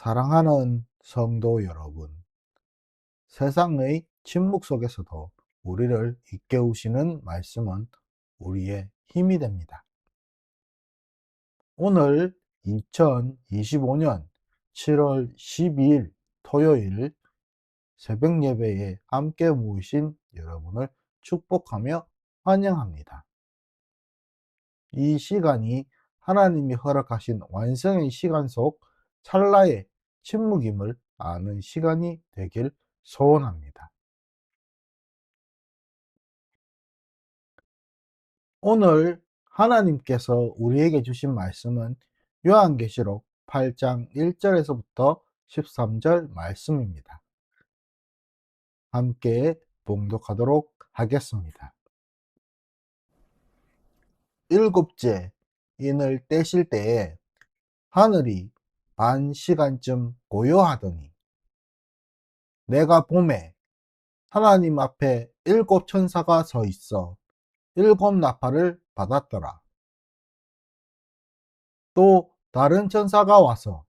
사랑하는 성도 여러분, 세상의 침묵 속에서도 우리를 일깨우시는 말씀은 우리의 힘이 됩니다. 오늘 2025년 7월 12일 토요일 새벽 예배에 함께 모이신 여러분을 축복하며 환영합니다. 이 시간이 하나님이 허락하신 완성의 시간 속 찰나의 침묵임을 아는 시간이 되길 소원합니다. 오늘 하나님께서 우리에게 주신 말씀은 요한계시록 8장 1절에서부터 13절 말씀입니다. 함께 봉독하도록 하겠습니다. 일곱째 인을 떼실 때에 하늘이 반 시간쯤 고요하더니 내가 보매 하나님 앞에 일곱 천사가 서 있어 일곱 나팔을 받았더라. 또 다른 천사가 와서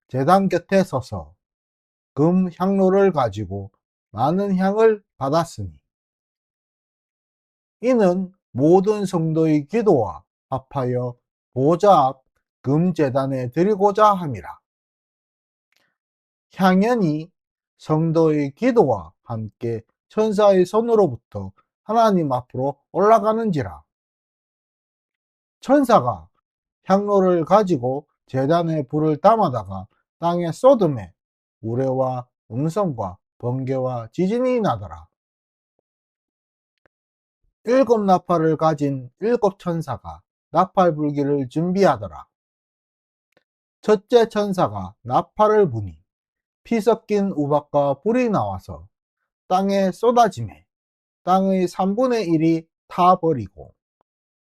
제단 곁에 서서 금 향로를 가지고 많은 향을 받았으니 이는 모든 성도의 기도와 합하여 보좌 앞 금제단에 드리고자 함이라. 향연이 성도의 기도와 함께 천사의 손으로부터 하나님 앞으로 올라가는지라. 천사가 향로를 가지고 제단에 불을 담아다가 땅에 쏟음에 우레와 음성과 번개와 지진이 나더라. 일곱 나팔을 가진 일곱 천사가 나팔 불기를 준비하더라. 첫째 천사가 나팔을 부니 피 섞인 우박과 불이 나와서 땅에 쏟아지매 땅의 3분의 1이 타버리고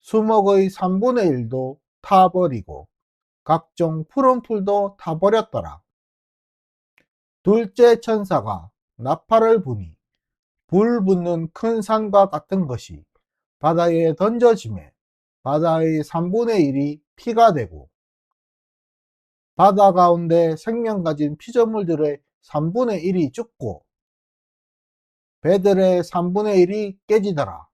수목의 3분의 1도 타버리고 각종 푸른 풀도 타버렸더라. 둘째 천사가 나팔을 부니 불 붙는 큰 산과 같은 것이 바다에 던져지매 바다의 3분의 1이 피가 되고 바다 가운데 생명 가진 피조물들의 3분의 1이 죽고 배들의 3분의 1이 깨지더라.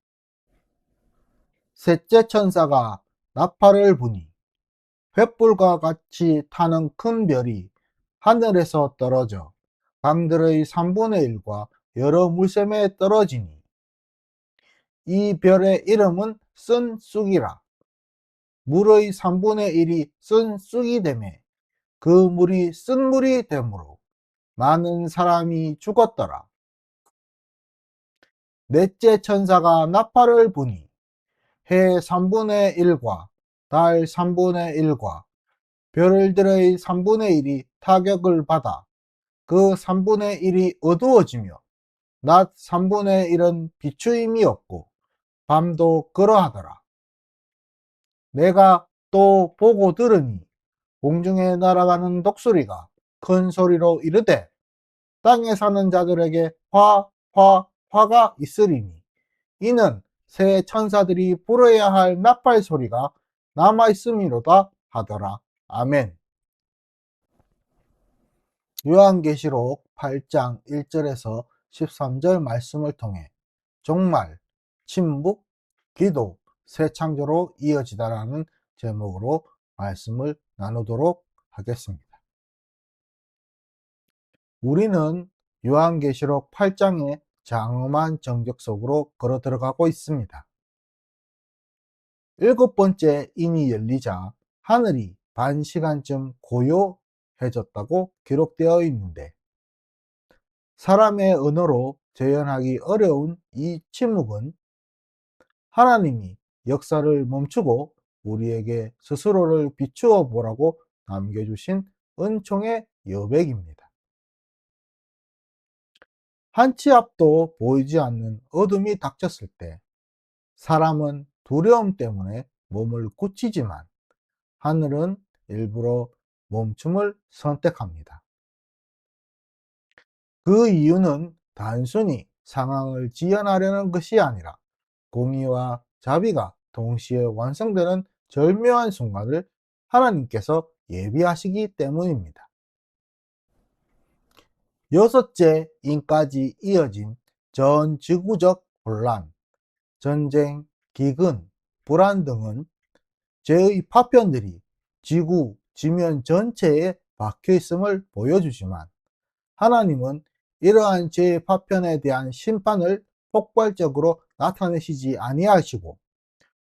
셋째 천사가 나팔을 부니 횃불과 같이 타는 큰 별이 하늘에서 떨어져 강들의 3분의 1과 여러 물샘에 떨어지니 이 별의 이름은 쓴 쑥이라. 물의 3분의 1이 쓴 쑥이 되매 그 물이 쓴 물이 되므로 많은 사람이 죽었더라. 넷째 천사가 나팔을 부니 해 3분의 1과 달 3분의 1과 별들의 3분의 1이 타격을 받아 그 3분의 1이 어두워지며 낮 3분의 1은 비추임이 없고 밤도 그러하더라. 내가 또 보고 들으니 공중에 날아가는 독수리가 큰 소리로 이르되 땅에 사는 자들에게 화가 있으리니 이는 새 천사들이 불어야 할 나팔 소리가 남아있음이로다 하더라. 아멘. 요한계시록 8장 1절에서 13절 말씀을 통해 종말, 침묵, 기도, 새 창조로 이어지다라는 제목으로 말씀을 나누도록 하겠습니다. 우리는 요한계시록 8장의 장엄한 정적 속으로 걸어 들어가고 있습니다. 일곱 번째 인이 열리자 하늘이 반 시간쯤 고요해졌다고 기록되어 있는데 사람의 언어로 재현하기 어려운 이 침묵은 하나님이 역사를 멈추고 우리에게 스스로를 비추어 보라고 남겨주신 은총의 여백입니다. 한 치 앞도 보이지 않는 어둠이 닥쳤을 때 사람은 두려움 때문에 몸을 굳히지만 하늘은 일부러 멈춤을 선택합니다. 그 이유는 단순히 상황을 지연하려는 것이 아니라 공의와 자비가 동시에 완성되는 절묘한 순간을 하나님께서 예비하시기 때문입니다. 여섯째 인까지 이어진 전 지구적 혼란, 전쟁, 기근, 불안 등은 죄의 파편들이 지구, 지면 전체에 박혀 있음을 보여주지만 하나님은 이러한 죄의 파편에 대한 심판을 폭발적으로 나타내시지 아니하시고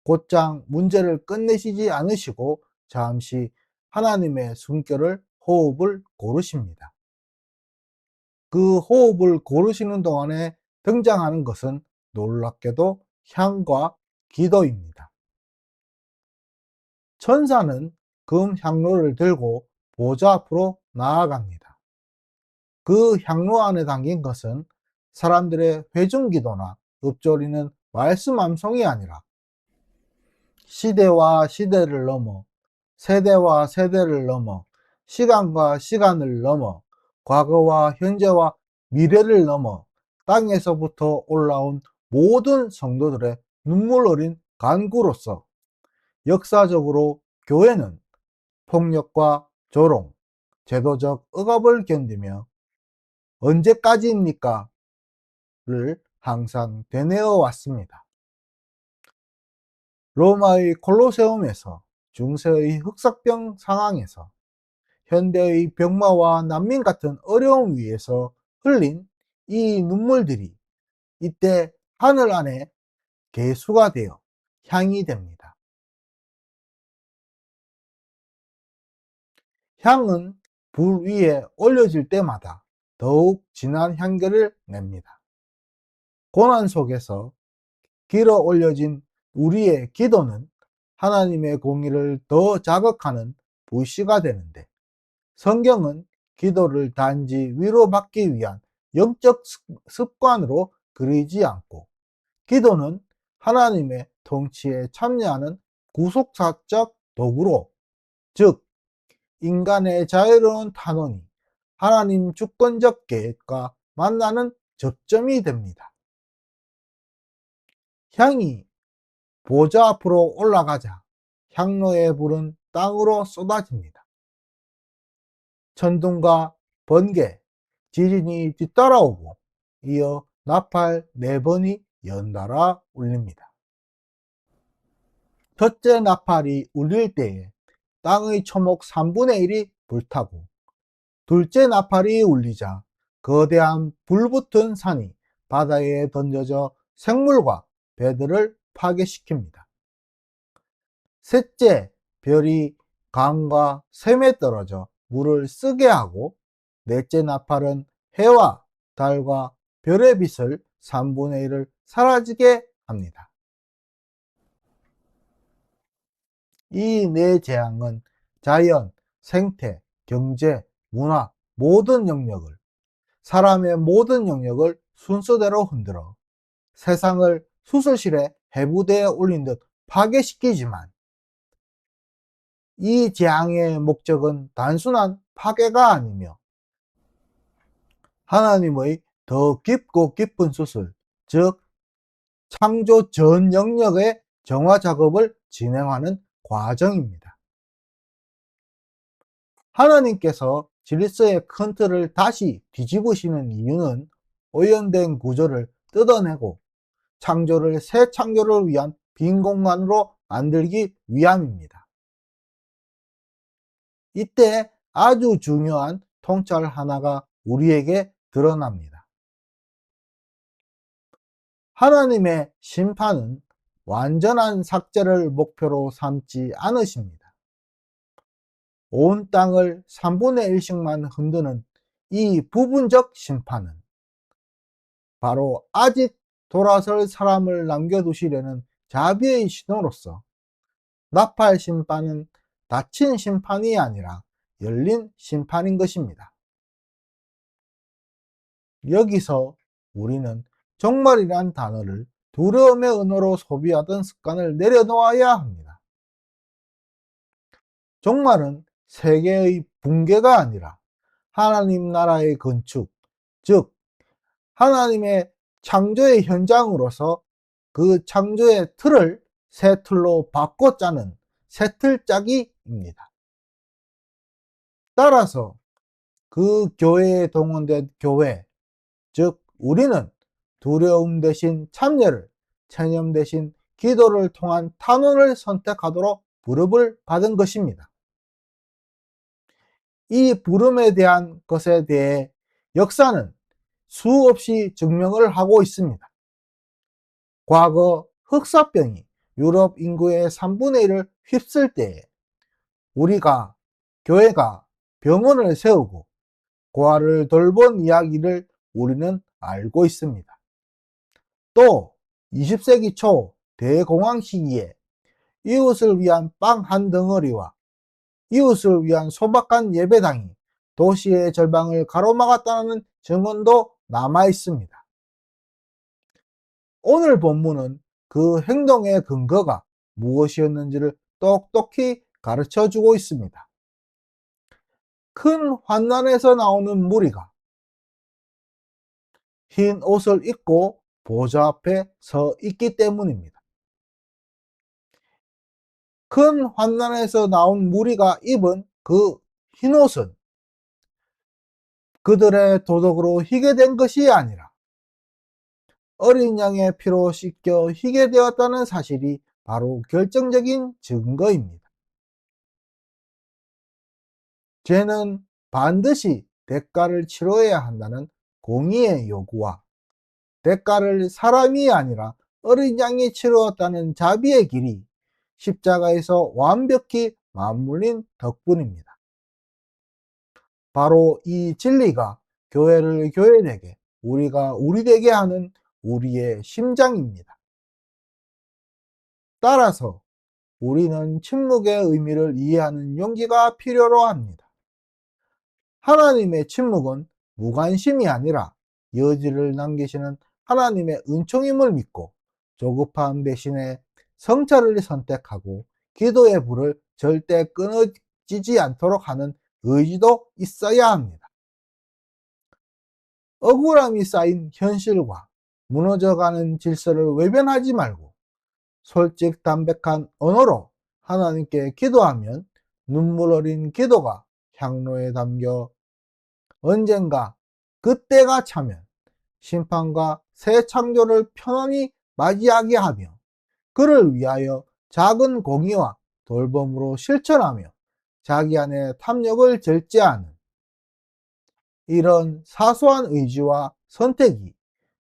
곧장 문제를 끝내시지 않으시고 잠시 하나님의 숨결을 호흡을 고르십니다. 그 호흡을 고르시는 동안에 등장하는 것은 놀랍게도 향과 기도입니다. 천사는 금 향로를 들고 보좌 앞으로 나아갑니다. 그 향로 안에 담긴 것은 사람들의 회중기도나 읊조리는 말씀 암송이 아니라 시대와 시대를 넘어 세대와 세대를 넘어 시간과 시간을 넘어 과거와 현재와 미래를 넘어 땅에서부터 올라온 모든 성도들의 눈물 어린 간구로서 역사적으로 교회는 폭력과 조롱, 제도적 억압을 견디며 언제까지입니까? 를 항상 되뇌어 왔습니다. 로마의 콜로세움에서 중세의 흑사병 상황에서 현대의 병마와 난민 같은 어려움 위에서 흘린 이 눈물들이 이때 하늘 안에 계수가 되어 향이 됩니다. 향은 불 위에 올려질 때마다 더욱 진한 향기를 냅니다. 고난 속에서 길어 올려진 우리의 기도는 하나님의 공의를 더 자극하는 불씨가 되는데 성경은 기도를 단지 위로받기 위한 영적 습관으로 그리지 않고 기도는 하나님의 통치에 참여하는 구속사적 도구로, 즉 인간의 자유로운 탄원이 하나님 주권적 계획과 만나는 접점이 됩니다. 향이 보좌 앞으로 올라가자 향로의 불은 땅으로 쏟아집니다. 천둥과 번개, 지진이 뒤따라오고 이어 나팔 4번이 연달아 울립니다. 첫째 나팔이 울릴 때에 땅의 초목 3분의 1이 불타고 둘째 나팔이 울리자 거대한 불붙은 산이 바다에 던져져 생물과 배들을 파괴시킵니다. 셋째 별이 강과 샘에 떨어져 물을 쓰게 하고 넷째 나팔은 해와 달과 별의 빛을 3분의 1을 사라지게 합니다. 이 네 재앙은 자연, 생태, 경제, 문화 모든 영역을 사람의 모든 영역을 순서대로 흔들어 세상을 수술실에 해부대에 올린 듯 파괴시키지만 이 재앙의 목적은 단순한 파괴가 아니며 하나님의 더 깊고 깊은 수술, 즉 창조 전 영역의 정화 작업을 진행하는 과정입니다. 하나님께서 질서의 큰 틀을 다시 뒤집으시는 이유는 오염된 구조를 뜯어내고 창조를 새 창조를 위한 빈 공간으로 만들기 위함입니다. 이때 아주 중요한 통찰 하나가 우리에게 드러납니다. 하나님의 심판은 완전한 삭제를 목표로 삼지 않으십니다. 온 땅을 3분의 1씩만 흔드는 이 부분적 심판은 바로 아직 돌아설 사람을 남겨두시려는 자비의 신호로서 나팔 심판은 닫힌 심판이 아니라 열린 심판인 것입니다. 여기서 우리는 정말이란 단어를 두려움의 언어로 소비하던 습관을 내려놓아야 합니다. 정말은 세계의 붕괴가 아니라 하나님 나라의 건축, 즉 하나님의 창조의 현장으로서 그 창조의 틀을 새 틀로 바꿔 짜는 새 틀짜기입니다. 따라서 그 교회에 동원된 교회, 즉 우리는 두려움 대신 참여를, 체념 대신 기도를 통한 탄원을 선택하도록 부름을 받은 것입니다. 이 부름에 대한 것에 대해 역사는 수없이 증명을 하고 있습니다. 과거 흑사병이 유럽 인구의 3분의 1을 휩쓸 때에 우리가, 교회가 병원을 세우고 고아를 돌본 이야기를 우리는 알고 있습니다. 또 20세기 초 대공황 시기에 이웃을 위한 빵 한 덩어리와 이웃을 위한 소박한 예배당이 도시의 절방을 가로막았다는 증언도 남아 있습니다. 오늘 본문은 그 행동의 근거가 무엇이었는지를 똑똑히 가르쳐 주고 있습니다. 큰 환난에서 나오는 무리가 흰 옷을 입고 보좌 앞에 서 있기 때문입니다. 큰 환난에서 나온 무리가 입은 그 흰 옷은 그들의 도덕으로 희게 된 것이 아니라 어린 양의 피로 씻겨 희게 되었다는 사실이 바로 결정적인 증거입니다. 죄는 반드시 대가를 치러야 한다는 공의의 요구와 대가를 사람이 아니라 어린 양이 치루었다는 자비의 길이 십자가에서 완벽히 맞물린 덕분입니다. 바로 이 진리가 교회를 교회되게, 우리가 우리되게 하는 우리의 심장입니다. 따라서 우리는 침묵의 의미를 이해하는 용기가 필요로 합니다. 하나님의 침묵은 무관심이 아니라 여지를 남기시는 하나님의 은총임을 믿고 조급함 대신에 성찰을 선택하고 기도의 불을 절대 끊어지지 않도록 하는 의지도 있어야 합니다. 억울함이 쌓인 현실과 무너져가는 질서를 외면하지 말고 솔직 담백한 언어로 하나님께 기도하면 눈물 어린 기도가 향로에 담겨 언젠가 그때가 차면 심판과 새 창조를 편안히 맞이하게 하며 그를 위하여 작은 공의와 돌봄으로 실천하며 자기 안에 탐욕을 절제하는 이런 사소한 의지와 선택이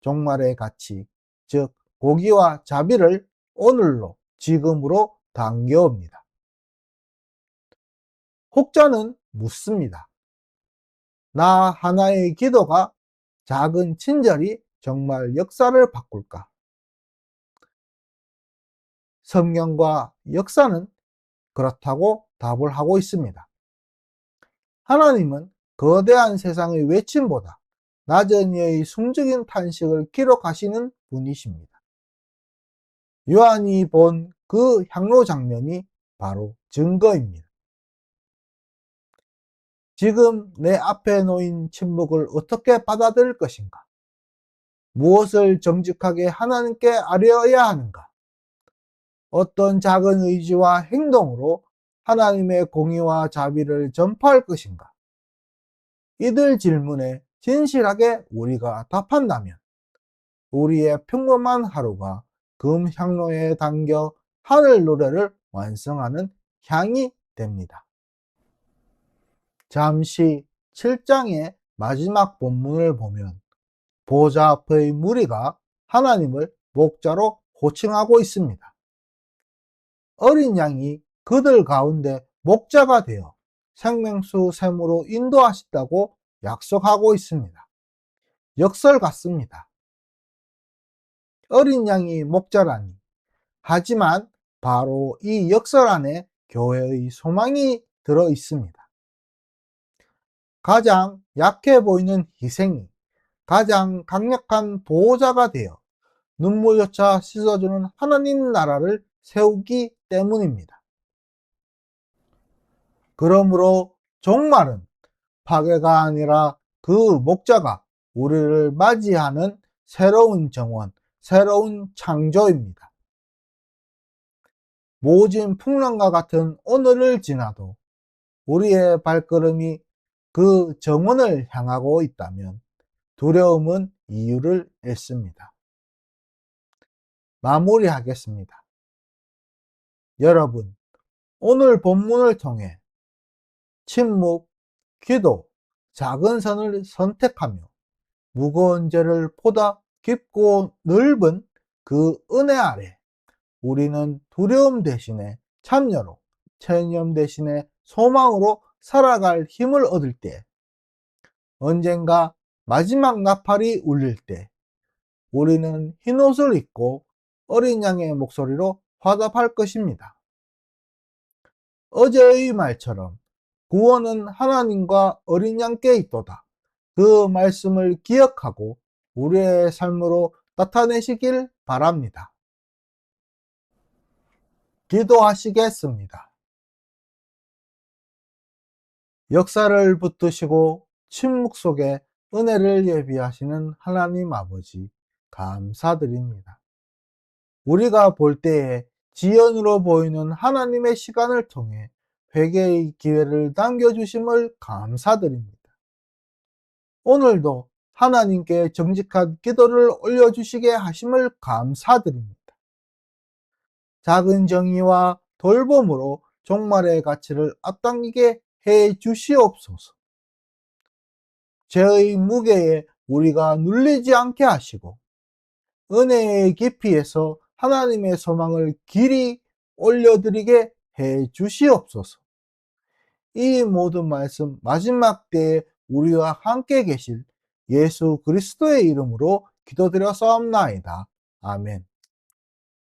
종말의 가치, 즉 고기와 자비를 오늘로 지금으로 당겨옵니다. 혹자는 묻습니다. 나 하나의 기도가, 작은 친절이 정말 역사를 바꿀까? 성경과 역사는 그렇다고 답을 하고 있습니다. 하나님은 거대한 세상의 외침보다 낮은 이의 숨죽인 탄식을 기록하시는 분이십니다. 요한이 본 그 향로 장면이 바로 증거입니다. 지금 내 앞에 놓인 침묵을 어떻게 받아들일 것인가? 무엇을 정직하게 하나님께 아뢰어야 하는가? 어떤 작은 의지와 행동으로 하나님의 공의와 자비를 전파할 것인가? 이들 질문에 진실하게 우리가 답한다면 우리의 평범한 하루가 금 향로에 담겨 하늘 노래를 완성하는 향이 됩니다. 잠시 7장의 마지막 본문을 보면 보좌 앞의 무리가 하나님을 목자로 호칭하고 있습니다. 어린 양이 그들 가운데 목자가 되어 생명수 샘으로 인도하신다고 약속하고 있습니다. 역설 같습니다. 어린 양이 목자라니. 하지만 바로 이 역설 안에 교회의 소망이 들어 있습니다. 가장 약해 보이는 희생이 가장 강력한 보호자가 되어 눈물조차 씻어주는 하나님 나라를 세우기 때문입니다. 그러므로 종말은 파괴가 아니라 그 목자가 우리를 맞이하는 새로운 정원, 새로운 창조입니다. 모진 풍랑과 같은 오늘을 지나도 우리의 발걸음이 그 정원을 향하고 있다면 두려움은 이유를 잃습니다. 마무리하겠습니다. 여러분, 오늘 본문을 통해 침묵, 기도, 작은 선을 선택하며 무거운 죄를 보다 깊고 넓은 그 은혜 아래 우리는 두려움 대신에 참여로, 체념 대신에 소망으로 살아갈 힘을 얻을 때, 언젠가 마지막 나팔이 울릴 때 우리는 흰옷을 입고 어린 양의 목소리로 화답할 것입니다. 어제의 말처럼 구원은 하나님과 어린 양께 있도다. 그 말씀을 기억하고 우리의 삶으로 나타내시길 바랍니다. 기도하시겠습니다. 역사를 붙드시고 침묵 속에 은혜를 예비하시는 하나님 아버지, 감사드립니다. 우리가 볼 때에 지연으로 보이는 하나님의 시간을 통해 회개의 기회를 남겨주심을 감사드립니다. 오늘도 하나님께 정직한 기도를 올려주시게 하심을 감사드립니다. 작은 정의와 돌봄으로 종말의 가치를 앞당기게 해 주시옵소서. 죄의 무게에 우리가 눌리지 않게 하시고 은혜의 깊이에서 하나님의 소망을 길이 올려드리게 해 주시옵소서. 이 모든 말씀 마지막 때에 우리와 함께 계실 예수 그리스도의 이름으로 기도드려 싸움나이다. 아멘.